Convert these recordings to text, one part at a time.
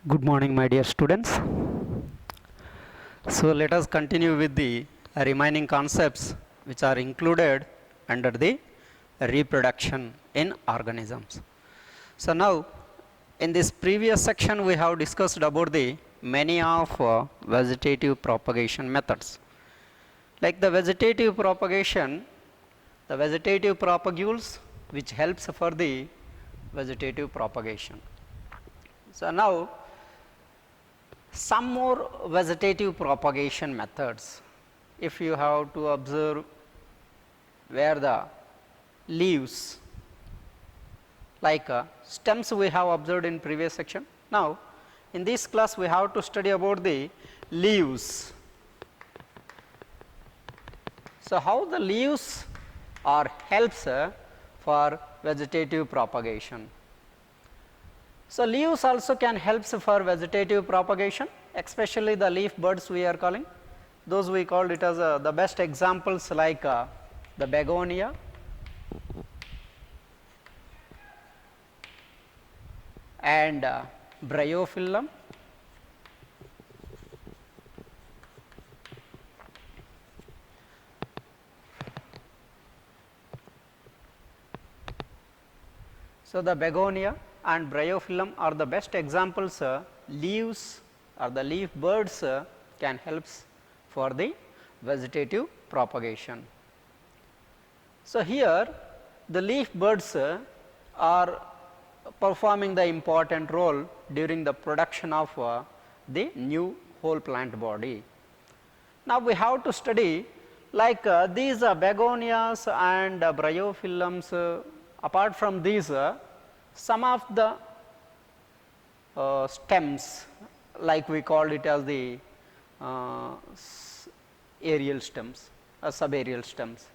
Good morning, my dear students. So, let us continue with the remaining concepts which are included under the reproduction in organisms. So, now in this previous section we have discussed about the many of vegetative propagation methods. Like the vegetative propagation, the vegetative propagules which helps for the vegetative propagation. So, now some more vegetative propagation methods. If you have to observe where the leaves like stems we have observed in previous section. Now, in this class we have to study about the leaves. So, how the leaves are helps for vegetative propagation. So, leaves also can help for vegetative propagation, especially the leaf buds we are calling. Those we called it as the best examples like the begonia, and bryophyllum, so the begonia and bryophyllum are the best examples. Leaves or the leaf buds can help for the vegetative propagation. So, here the leaf buds are performing the important role during the production of the new whole plant body. Now, we have to study like these begonias and bryophyllums. Apart from these, some of the stems, like we called it as the aerial stems, subaerial stems,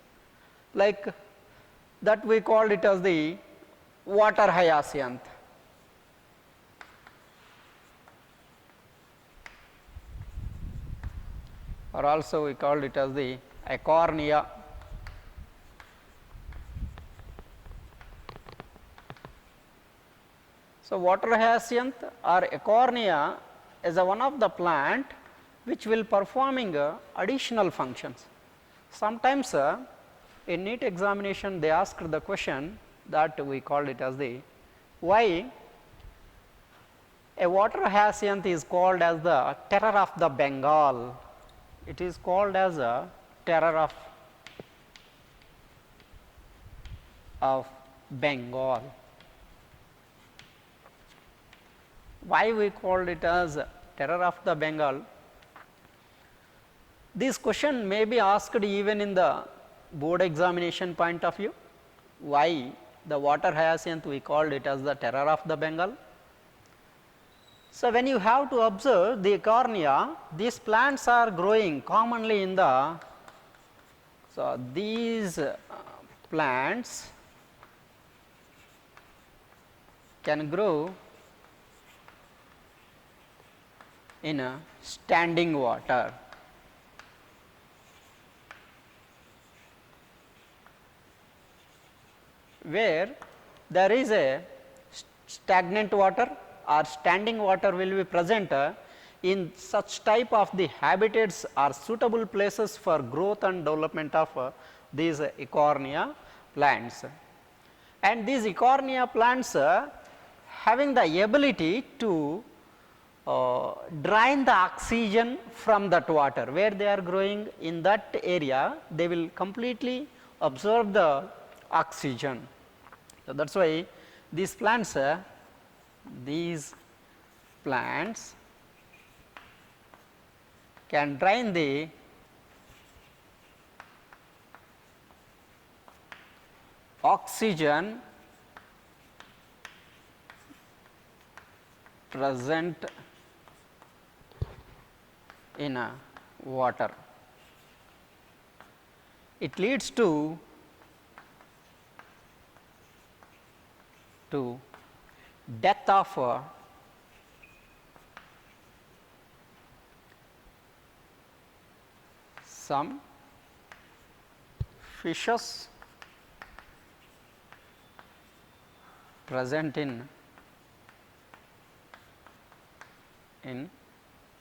like that we called it as the water hyacinth. Or also we called it as the eichhornia. So, water hyacinth or eichhornia is one of the plant which will performing additional functions. Sometimes in NEET examination they asked the question that we called it as the why a water hyacinth is called as the terror of the Bengal. It is called as a terror of Bengal. Why we called it as terror of the Bengal? This question may be asked even in the board examination point of view. Why the water hyacinth we called it as the terror of the Bengal? So, when you have to observe the eichhornia, these plants are growing commonly in the, so these plants can grow in a standing water. Where there is a stagnant water or standing water will be present in such type of the habitats are suitable places for growth and development of these eichhornia plants. And these eichhornia plants having the ability to drain the oxygen from that water, where they are growing in that area they will completely absorb the oxygen. So, that is why these plants can drain the oxygen present in water. It leads to death of some fishes present in in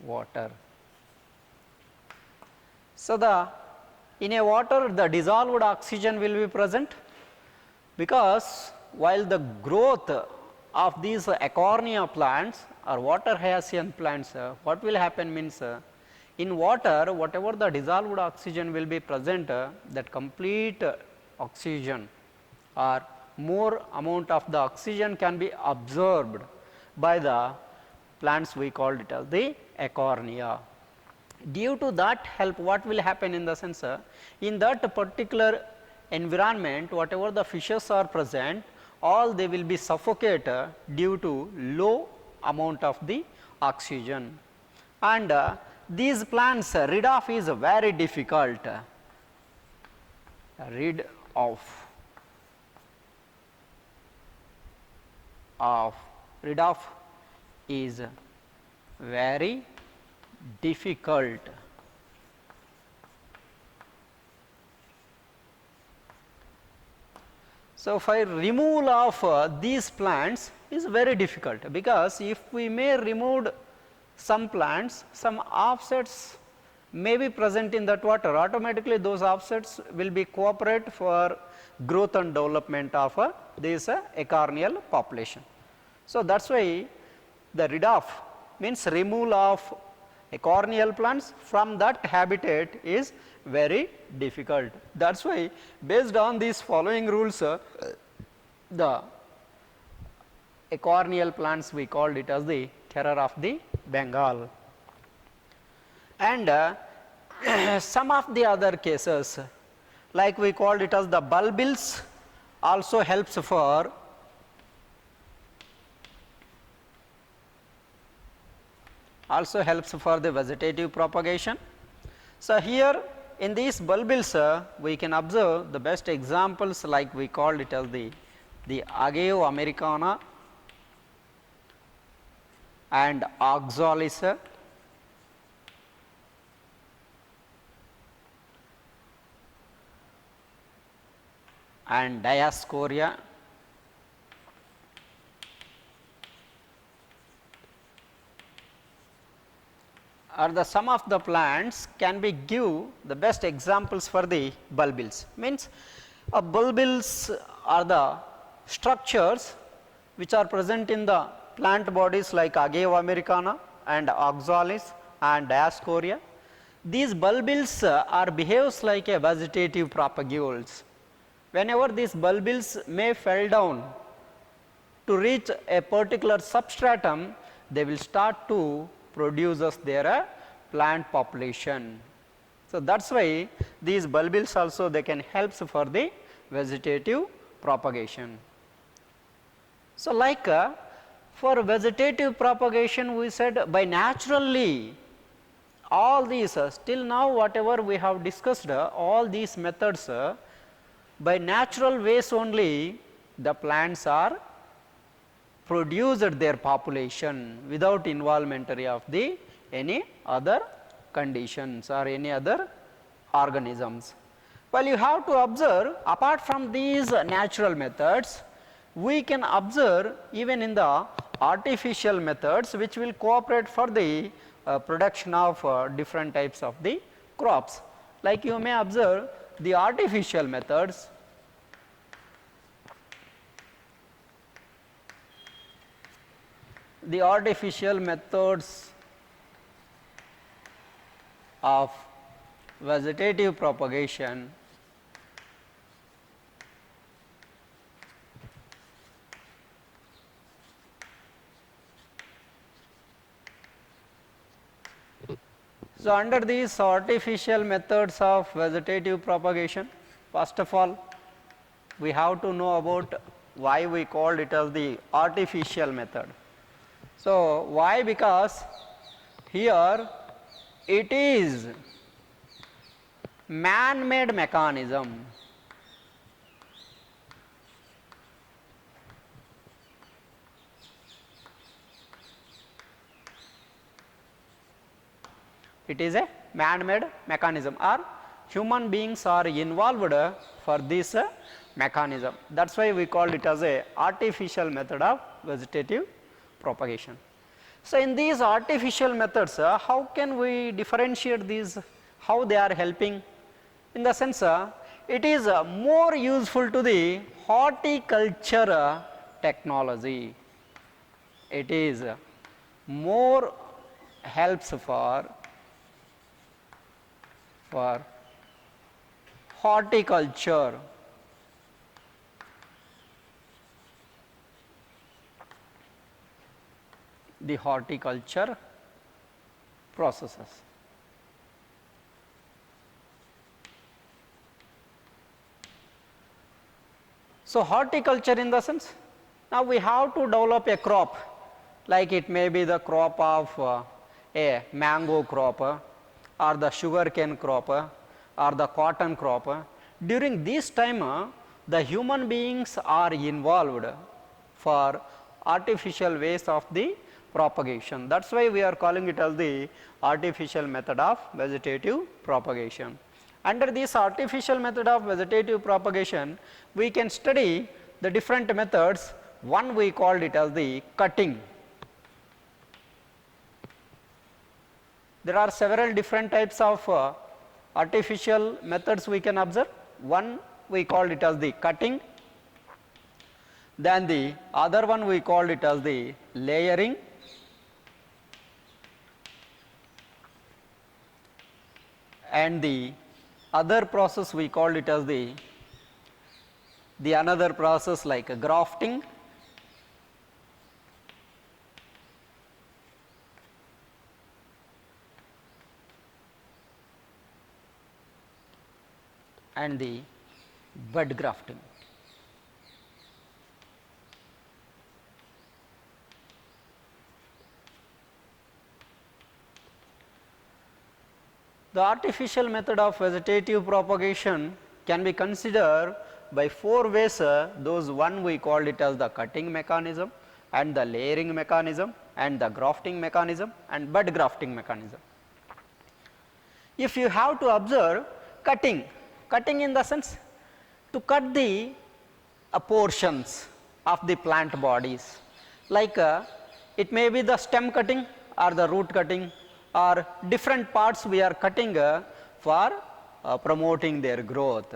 water. So, in a water the dissolved oxygen will be present, because while the growth of these Eichhornia plants or water hyacinth plants, what will happen means, in water whatever the dissolved oxygen will be present, that complete oxygen or more amount of the oxygen can be absorbed by the plants, we called it as the Eichhornia. Due to that help, what will happen in the sense, in that particular environment whatever the fishes are present, all they will be suffocated due to low amount of the oxygen. And these plants, rid of is very difficult, rid of is very difficult. So, for removal of these plants is very difficult, because if we may remove some plants, some offsets may be present in that water, automatically those offsets will be cooperate for growth and development of this Eichhornial population. So, that is why the rid of means removal of Eichhornial plants from that habitat is very difficult. That is why based on these following rules, the Eichhornial plants we called it as the terror of the Bengal. And some of the other cases, like we called it as the bulbils, also helps for the vegetative propagation. So, here in these bulbils we can observe the best examples, like we called it as the Agave americana and oxalis and Dioscorea are the some of the plants can be give the best examples for the bulbils. Means bulbils are the structures which are present in the plant bodies like Agave americana and oxalis and Dioscorea. These bulbils are behaves like a vegetative propagules. Whenever these bulbils may fell down to reach a particular substratum, they will start to produce their plant population. So, that is why these bulbils also they can help for the vegetative propagation. So, like for vegetative propagation we said by naturally all these till now whatever we have discussed, all these methods by natural ways only the plants are produced their population without involvement of the any other conditions or any other organisms. Well, you have to observe apart from these natural methods, we can observe even in the artificial methods which will cooperate for the production of different types of the crops. Like you may observe the artificial methods, of vegetative propagation So, under these artificial methods of vegetative propagation, first of all we have to know about why we called it as the artificial method. So, why? Because here it is man-made mechanism. It is a man-made mechanism or human beings are involved for this mechanism. That is why we called it as a artificial method of vegetative propagation. So, in these artificial methods, how can we differentiate these, how they are helping? In the sense, it is more useful to the horticulture technology. It is more helps for horticulture. The horticulture processes. So, horticulture in the sense, now we have to develop a crop, like it may be the crop of a mango crop or the sugarcane crop or the cotton crop. During this time, the human beings are involved for artificial ways of the propagation. That is why we are calling it as the artificial method of vegetative propagation. Under this artificial method of vegetative propagation, we can study the different methods. One we called it as the cutting. There are several different types of artificial methods we can observe. One we called it as the cutting, then the other one we called it as the layering, and the other process we called it as the another process like grafting, and the bud grafting. The artificial method of vegetative propagation can be considered by 4 ways. Those one we called it as the cutting mechanism, and the layering mechanism, and the grafting mechanism, and bud grafting mechanism. If you have to observe cutting, cutting in the sense to cut the portions of the plant bodies, like it may be the stem cutting or the root cutting, or different parts we are cutting for promoting their growth.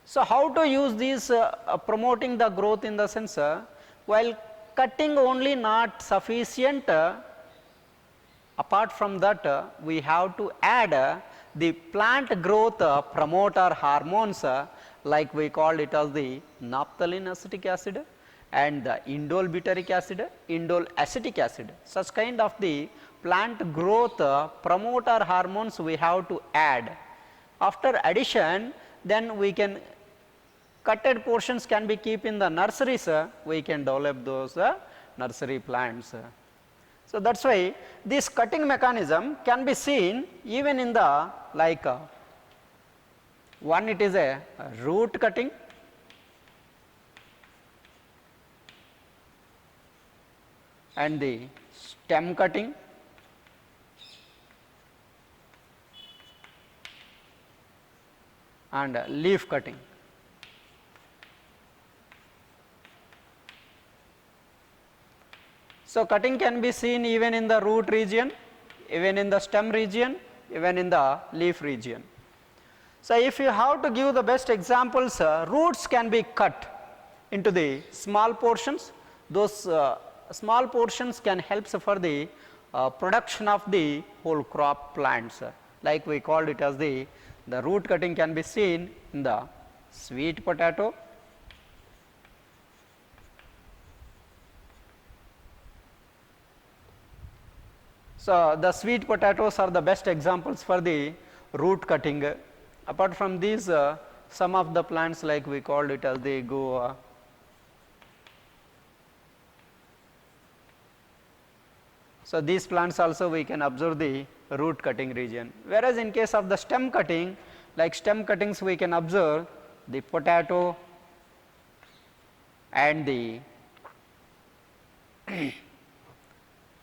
So, how to use these promoting the growth in the sense, while cutting only not sufficient, apart from that we have to add the plant growth promoter hormones, like we called it as the naphthalene acetic acid and the indole butyric acid, indole acetic acid. Such kind of the plant growth promoter hormones we have to add. After addition, then we can cutted portions can be keep in the nurseries, we can develop those nursery plants. So, that is why this cutting mechanism can be seen even in the like one, it is a root cutting, and the stem cutting, and leaf cutting. So, cutting can be seen even in the root region, even in the stem region, even in the leaf region. So, if you have to give the best examples, roots can be cut into the small portions. Those small portions can help for the production of the whole crop plants, like we called it as the root cutting can be seen in the sweet potato, so the sweet potatoes are the best examples for the root cutting. Apart from these, some of the plants like we called it as the guava, so these plants also we can observe the root cutting region. Whereas in case of the stem cutting, like stem cuttings we can observe the potato and the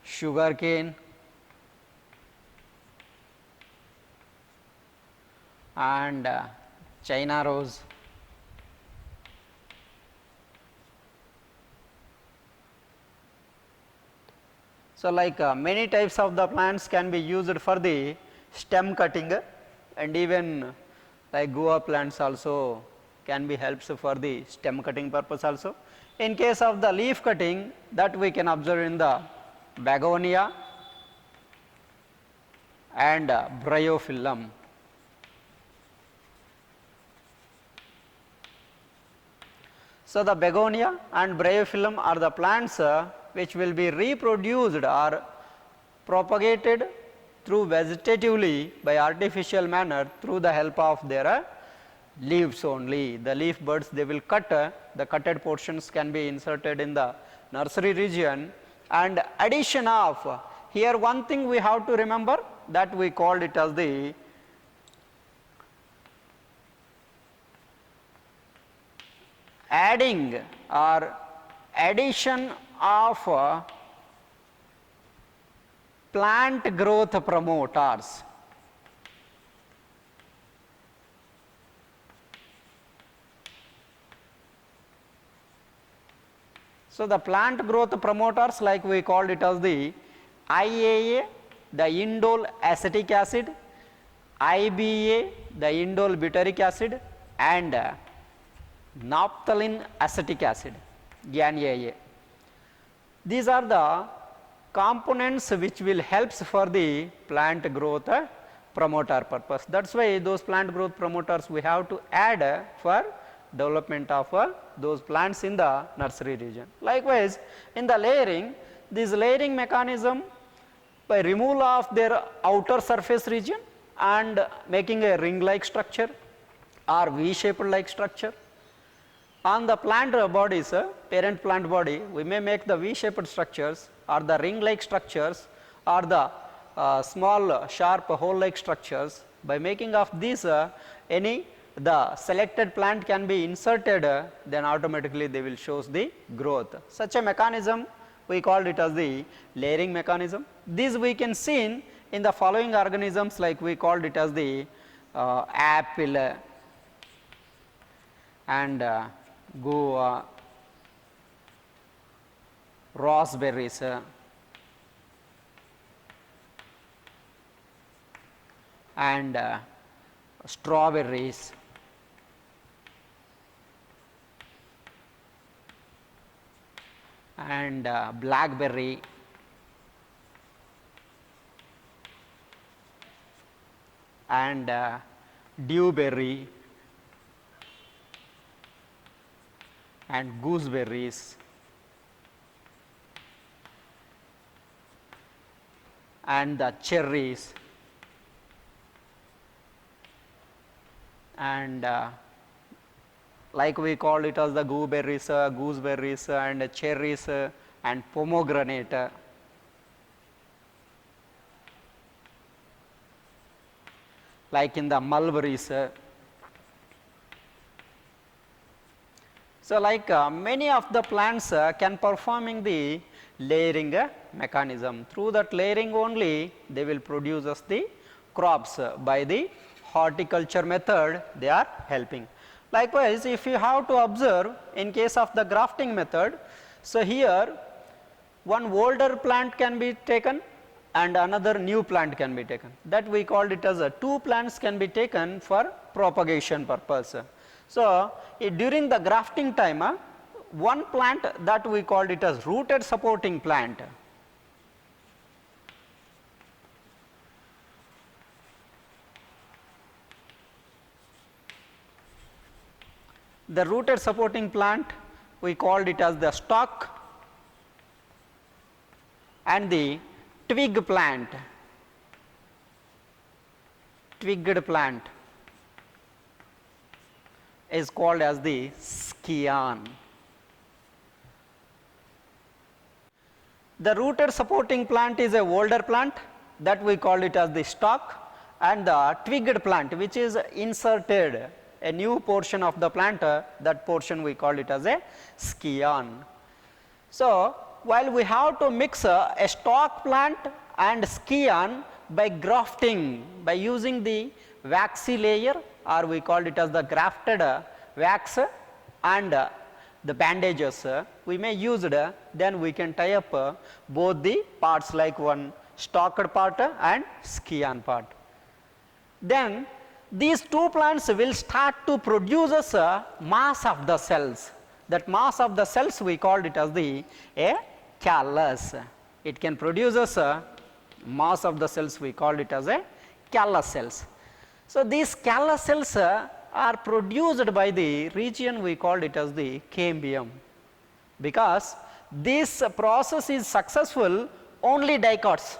sugarcane and China rose. So, like many types of the plants can be used for the stem cutting, and even like guava plants also can be helps for the stem cutting purpose also. In case of the leaf cutting, that we can observe in the begonia and bryophyllum. So, the begonia and bryophyllum are the plants which will be reproduced or propagated through vegetatively by artificial manner through the help of their leaves only. The leaf buds they will cut, the cutted portions can be inserted in the nursery region, and addition of, here one thing we have to remember, that we called it as the adding or addition of plant growth promoters. So, the plant growth promoters, like we called it as the IAA, the indole acetic acid, IBA, the indole butyric acid, and naphthalene acetic acid, NAA. These are the components which will helps for the plant growth promoter purpose. That is why those plant growth promoters we have to add for development of those plants in the nursery region. Likewise, in the layering, this layering mechanism, by removal of their outer surface region and making a ring like structure or V shaped like structure. On the plant bodies, parent plant body, we may make the V shaped structures or the ring like structures or the small sharp hole like structures. By making of these, the selected plant can be inserted, then automatically they will shows the growth. Such a mechanism we called it as the layering mechanism. This we can see in the following organisms, like we called it as the apple and guava, raspberries, and strawberries, and blackberry, and dewberry, and gooseberries, and the cherries, and like we call it as the gooseberries and cherries and pomegranate, like in the mulberries. So, like many of the plants can performing the layering mechanism. Through that layering only they will produce us the crops by the horticulture method they are helping. Likewise, if you have to observe in case of the grafting method, so here one older plant can be taken and another new plant can be taken, that we called it as two plants can be taken for propagation purpose. So, during the grafting time, one plant that we called it as rooted supporting plant. The rooted supporting plant we called it as the stalk, and the twig plant, twigged plant is called as the scion. The rooted supporting plant is a older plant, that we call it as the stalk, and the twigged plant which is inserted a new portion of the plant, that portion we call it as a scion. So, while we have to mix a stalk plant and scion by grafting, by using the waxy layer, or we called it as the grafted wax, and the bandages we may use it, then we can tie up both the parts like one stalked part and scion part. Then these two plants will start to produce a mass of the cells. That mass of the cells we called it as a callus. It can produce a mass of the cells, we called it as a callus cells. So these callus cells are produced by the region we called it as the cambium, because this process is successful only dicots.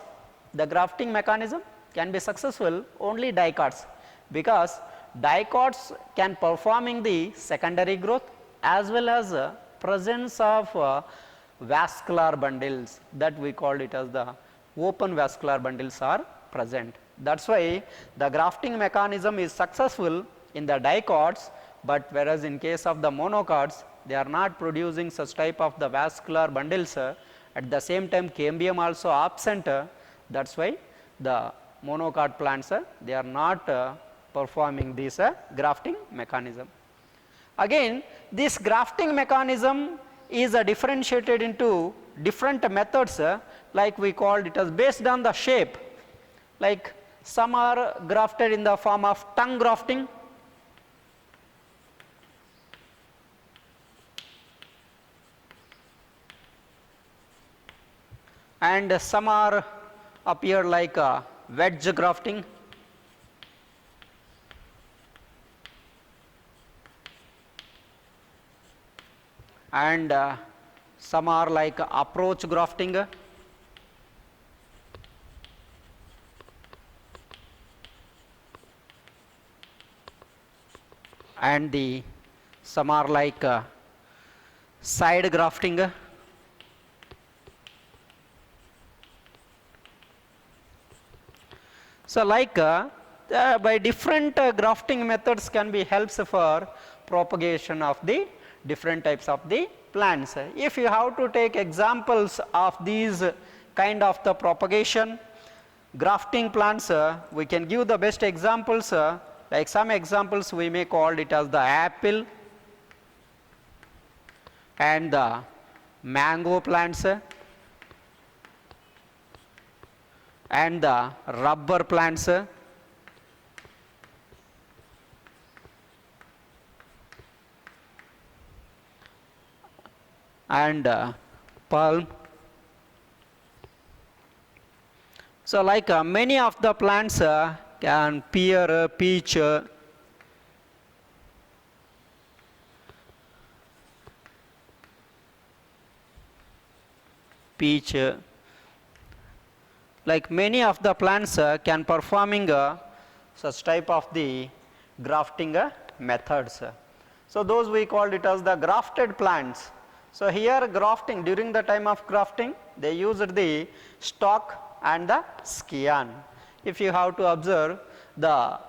The grafting mechanism can be successful only dicots, because dicots can performing the secondary growth as well as presence of vascular bundles, that we called it as the open vascular bundles are present. That is why the grafting mechanism is successful in the dicots, but whereas in case of the monocots they are not producing such type of the vascular bundles. At the same time cambium also absent, that is why the monocot plants they are not performing this grafting mechanism. Again this grafting mechanism is differentiated into different methods, like we called it as based on the shape, like some are grafted in the form of tongue grafting, and some are appear like wedge grafting, and some are like approach grafting, and the some are like side grafting, so like by different grafting methods can be helps for propagation of the different types of the plants. If you have to take examples of these kind of the propagation grafting plants, we can give the best examples, like some examples we may call it as the apple and the mango plants and the rubber plants and palm. So like many of the plants can pear, peach, like many of the plants can performing such type of the grafting methods. So those we called it as the grafted plants. So here grafting, during the time of grafting they used the stalk and the scion. If you have to observe, the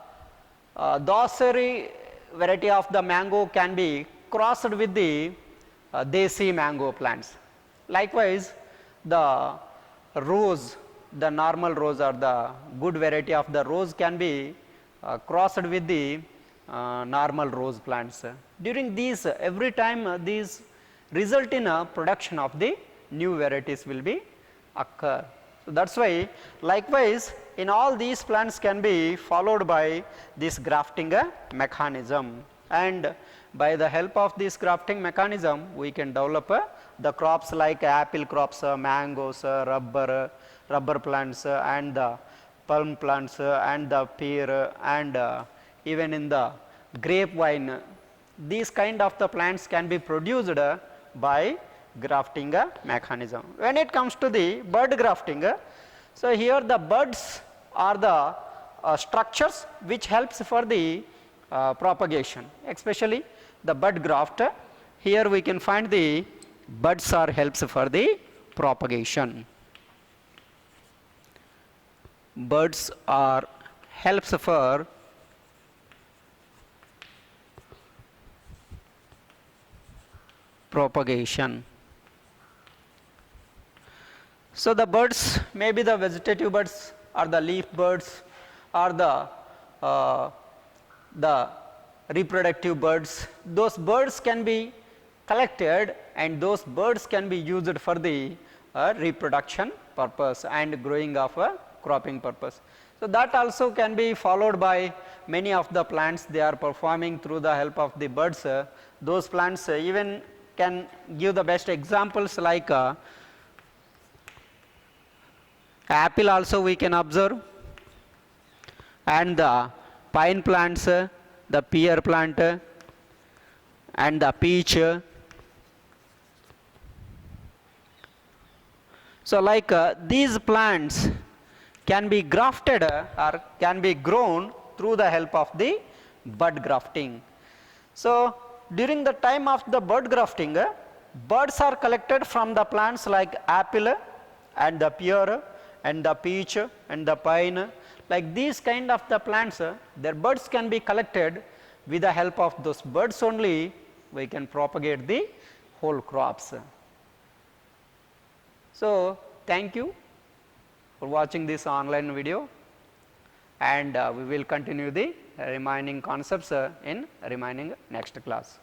Dosari variety of the mango can be crossed with the desi mango plants. Likewise the rose, the normal rose or the good variety of the rose can be crossed with the normal rose plants. During these every time these result in a production of the new varieties will be occur. So that is why likewise in all these plants can be followed by this grafting mechanism, and by the help of this grafting mechanism we can develop the crops like apple crops, mangoes, rubber plants and the palm plants and the pear and even in the grapevine. These kind of the plants can be produced by grafting mechanism. When it comes to the bud grafting, so here the buds are the structures which helps for the propagation, especially the bud graft. Here we can find the buds are helps for the propagation. Buds are helps for propagation. So the buds may be the vegetative buds or the leaf buds or the reproductive buds. Those buds can be collected, and those birds can be used for the reproduction purpose and growing of a cropping purpose. So, that also can be followed by many of the plants they are performing through the help of the birds. Those plants even can give the best examples like apple also we can observe, and the pine plants, the pear plant and the peach. So, like these plants can be grafted or can be grown through the help of the bud grafting. So, during the time of the bud grafting, buds are collected from the plants like apple and the pear and the peach and the pine. Like these kind of the plants, their buds can be collected. With the help of those buds only, we can propagate the whole crops. So, thank you for watching this online video, and we will continue the remaining concepts in remaining next class.